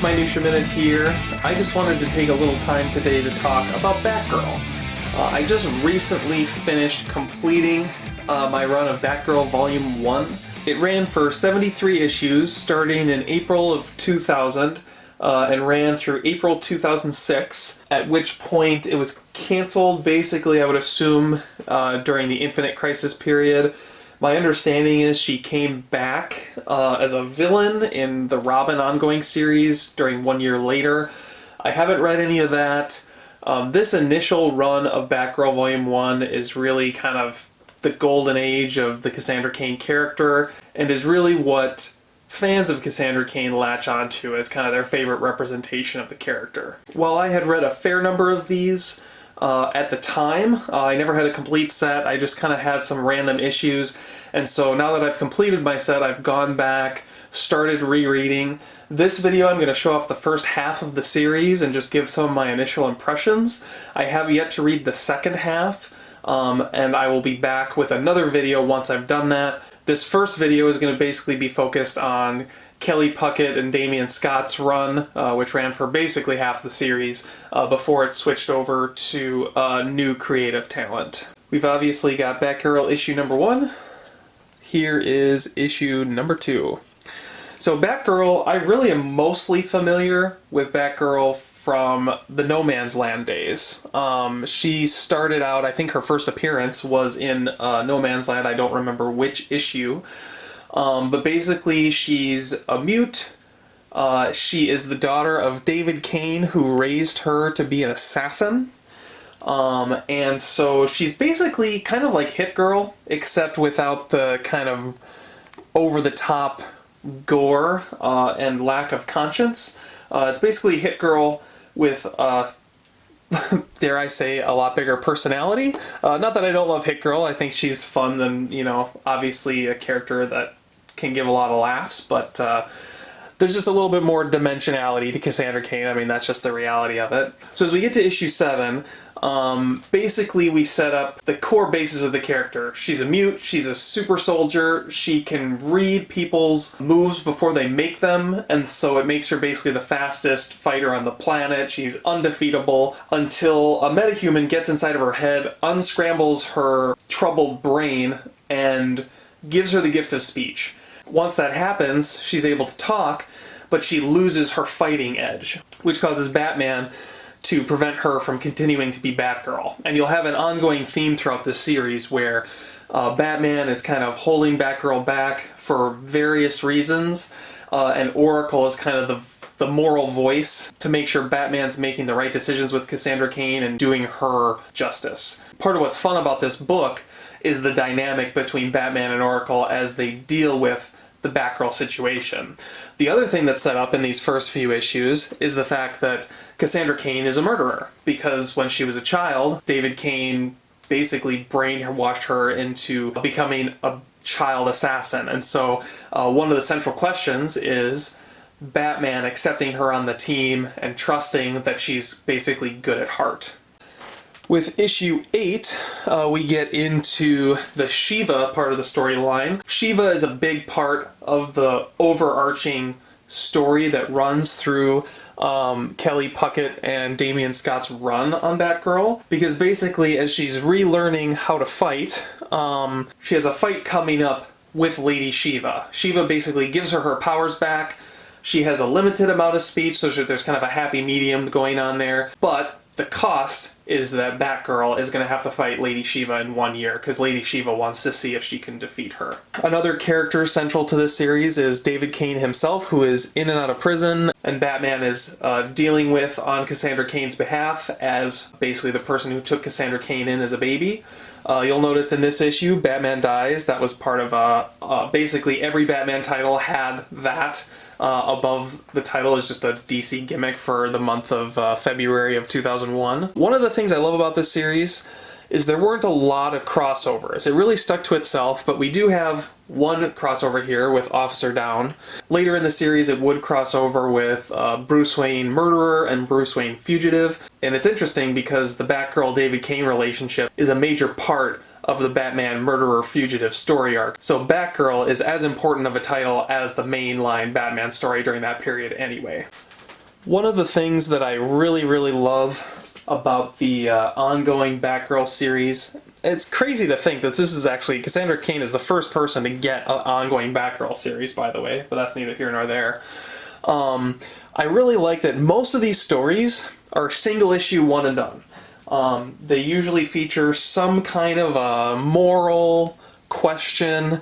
Minutia Minute here. I just wanted to take a little time today to talk about Batgirl. I just recently finished completing my run of Batgirl Volume 1. It ran for 73 issues starting in April of 2000 and ran through April 2006, at which point it was canceled basically, I would assume, during the Infinite Crisis period. My understanding is she came back as a villain in the Robin ongoing series during 1 year later. I haven't read any of that. This initial run of Batgirl Volume 1 is really kind of the golden age of the Cassandra Cain character, and is really what fans of Cassandra Cain latch onto as kind of their favorite representation of the character. While I had read a fair number of these at the time, I never had a complete set. I just kind of had some random issues, and so now that I've completed my set, I've gone back, started rereading. This video I'm going to show off the first half of the series and just give some of my initial impressions. I have yet to read the second half, and I will be back with another video once I've done that. This first video is going to basically be focused on Kelly Puckett and Damien Scott's run, which ran for basically half the series before it switched over to new creative talent. We've obviously got Batgirl issue number 1. Here is issue number 2. So Batgirl, I really am mostly familiar with Batgirl from the No Man's Land days. She started out, I think her first appearance was in No Man's Land, I don't remember which issue. But basically she's a mute. She is the daughter of David Cain, who raised her to be an assassin. And so she's basically kind of like Hit Girl, except without the kind of over-the-top gore and lack of conscience. It's basically Hit Girl with, dare I say, a lot bigger personality. Not that I don't love Hit Girl, I think she's fun and, you know, obviously a character that can give a lot of laughs, but there's just a little bit more dimensionality to Cassandra Cain. I mean, that's just the reality of it. So as we get to issue 7, basically we set up the core basis of the character. She's a mute, she's a super soldier, she can read people's moves before they make them, and so it makes her basically the fastest fighter on the planet. She's undefeatable until a metahuman gets inside of her head, unscrambles her troubled brain, and gives her the gift of speech. Once that happens, she's able to talk, but she loses her fighting edge, which causes Batman to prevent her from continuing to be Batgirl. And you'll have an ongoing theme throughout this series where Batman is kind of holding Batgirl back for various reasons, and Oracle is kind of the moral voice to make sure Batman's making the right decisions with Cassandra Cain and doing her justice. Part of what's fun about this book is the dynamic between Batman and Oracle as they deal with the Batgirl situation. The other thing that's set up in these first few issues is the fact that Cassandra Cain is a murderer, because when she was a child, David Cain basically brainwashed her into becoming a child assassin. And so one of the central questions is Batman accepting her on the team and trusting that she's basically good at heart. With issue 8, we get into the Shiva part of the storyline. Shiva is a big part of the overarching story that runs through Kelly Puckett and Damien Scott's run on Batgirl, because basically as she's relearning how to fight, she has a fight coming up with Lady Shiva. Shiva basically gives her powers back. She has a limited amount of speech, so there's kind of a happy medium going on there, but the cost is that Batgirl is going to have to fight Lady Shiva in 1 year, because Lady Shiva wants to see if she can defeat her. Another character central to this series is David Cain himself, who is in and out of prison, and Batman is dealing with on Cassandra Cain's behalf as basically the person who took Cassandra Cain in as a baby. You'll notice in this issue, Batman dies. That was part of basically every Batman title had that. Above the title is just a DC gimmick for the month of February of 2001. One of the things I love about this series is there weren't a lot of crossovers. It really stuck to itself, but we do have one crossover here with Officer Down. Later in the series it would cross over with Bruce Wayne Murderer and Bruce Wayne Fugitive, and it's interesting because the Batgirl-David Cain relationship is a major part of the Batman Murderer Fugitive story arc. So Batgirl is as important of a title as the mainline Batman story during that period anyway. One of the things that I really love about the ongoing Batgirl series, it's crazy to think that this is actually, Cassandra Cain is the first person to get an ongoing Batgirl series, by the way, but that's neither here nor there. I really like that most of these stories are single issue one and done. They usually feature some kind of a moral question,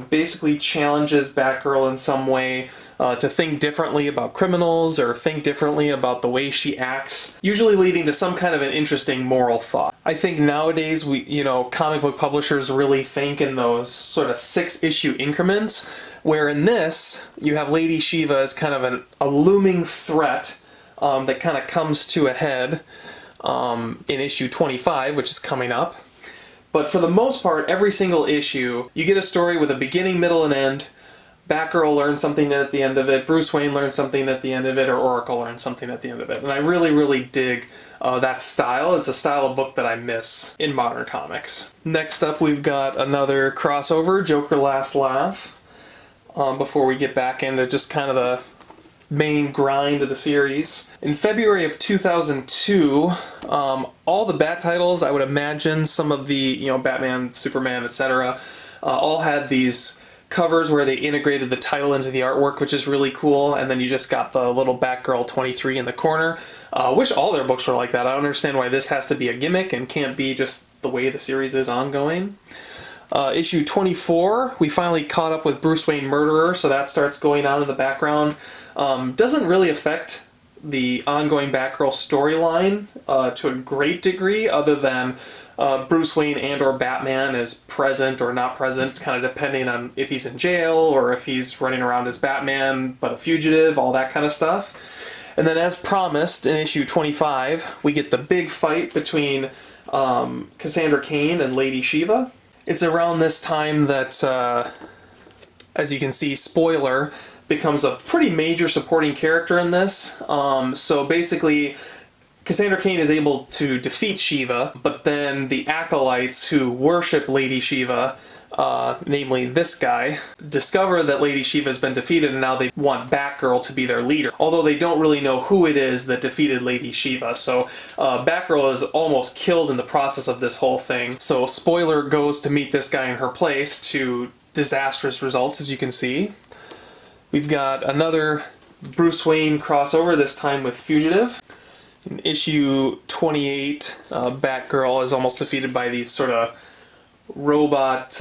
basically challenges Batgirl in some way to think differently about criminals or think differently about the way she acts, usually leading to some kind of an interesting moral thought. I think nowadays comic book publishers really think in those sort of 6-issue increments, where in this you have Lady Shiva as kind of a looming threat that kind of comes to a head in issue 25, which is coming up. But for the most part, every single issue, you get a story with a beginning, middle, and end. Batgirl learns something at the end of it, Bruce Wayne learns something at the end of it, or Oracle learns something at the end of it. And I really dig that style. It's a style of book that I miss in modern comics. Next up, we've got another crossover, Joker Last Laugh, before we get back into just kind of the main grind of the series. In February of 2002, all the Bat titles, I would imagine some of the, Batman, Superman, etc., all had these covers where they integrated the title into the artwork, which is really cool, and then you just got the little Batgirl 23 in the corner. Wish all their books were like that. I don't understand why this has to be a gimmick and can't be just the way the series is ongoing. Issue 24, we finally caught up with Bruce Wayne Murderer, so that starts going on in the background. Doesn't really affect the ongoing Batgirl storyline to a great degree, other than Bruce Wayne and or Batman is present or not present, kind of depending on if he's in jail or if he's running around as Batman but a fugitive, all that kind of stuff. And then as promised, in issue 25, we get the big fight between Cassandra Cain and Lady Shiva. It's around this time that, as you can see, spoiler, becomes a pretty major supporting character in this. So basically, Cassandra Cain is able to defeat Shiva, but then the acolytes who worship Lady Shiva, namely this guy, discover that Lady Shiva has been defeated and now they want Batgirl to be their leader. Although they don't really know who it is that defeated Lady Shiva, so Batgirl is almost killed in the process of this whole thing. So spoiler goes to meet this guy in her place, to disastrous results, as you can see. We've got another Bruce Wayne crossover, this time with Fugitive. In issue 28, Batgirl is almost defeated by these sort of robot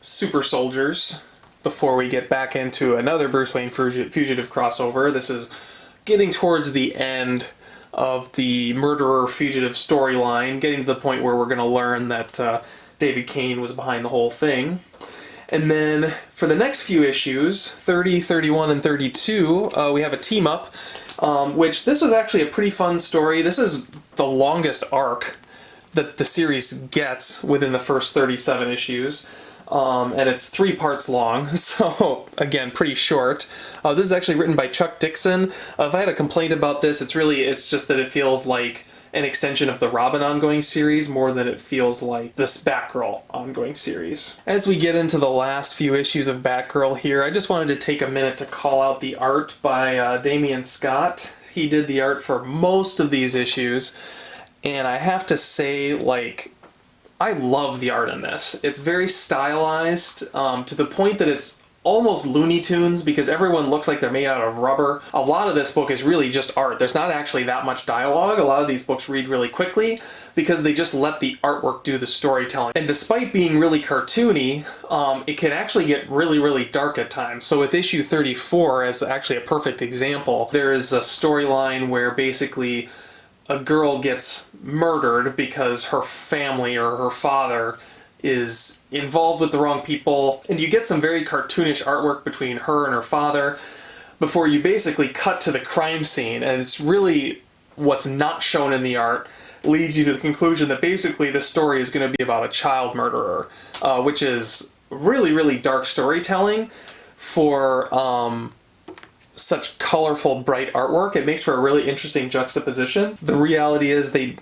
super soldiers before we get back into another Bruce Wayne Fugitive crossover. This is getting towards the end of the Murderer Fugitive storyline, getting to the point where we're going to learn that David Cain was behind the whole thing. And then for the next few issues, 30, 31, and 32, we have a team-up, which this was actually a pretty fun story. This is the longest arc that the series gets within the first 37 issues, and it's 3 parts long, so again, pretty short. This is actually written by Chuck Dixon. If I had a complaint about this, it's just that it feels like an extension of the Robin ongoing series more than it feels like this Batgirl ongoing series. As we get into the last few issues of Batgirl here, I just wanted to take a minute to call out the art by Damien Scott. He did the art for most of these issues, and I have to say, I love the art in this. It's very stylized, to the point that it's almost Looney Tunes, because everyone looks like they're made out of rubber. A lot of this book is really just art. There's not actually that much dialogue. A lot of these books read really quickly because they just let the artwork do the storytelling. And despite being really cartoony, it can actually get really dark at times. So with issue 34 as actually a perfect example, there is a storyline where basically a girl gets murdered because her family or her father is involved with the wrong people, and you get some very cartoonish artwork between her and her father before you basically cut to the crime scene, and it's really what's not shown in the art leads you to the conclusion that basically this story is going to be about a child murderer, which is really dark storytelling for such colorful, bright artwork. It makes for a really interesting juxtaposition. The reality is they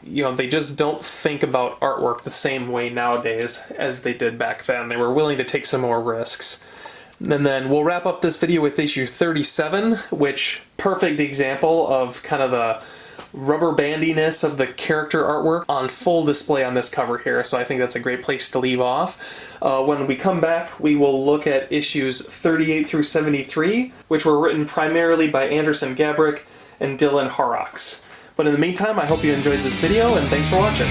just don't think about artwork the same way nowadays as they did back then. They were willing to take some more risks. And then we'll wrap up this video with issue 37, which perfect example of kind of the rubber bandiness of the character artwork on full display on this cover here, so I think that's a great place to leave off. When we come back, we will look at issues 38 through 73, which were written primarily by Anderson Gabrick and Dylan Horrocks. But in the meantime, I hope you enjoyed this video, and thanks for watching.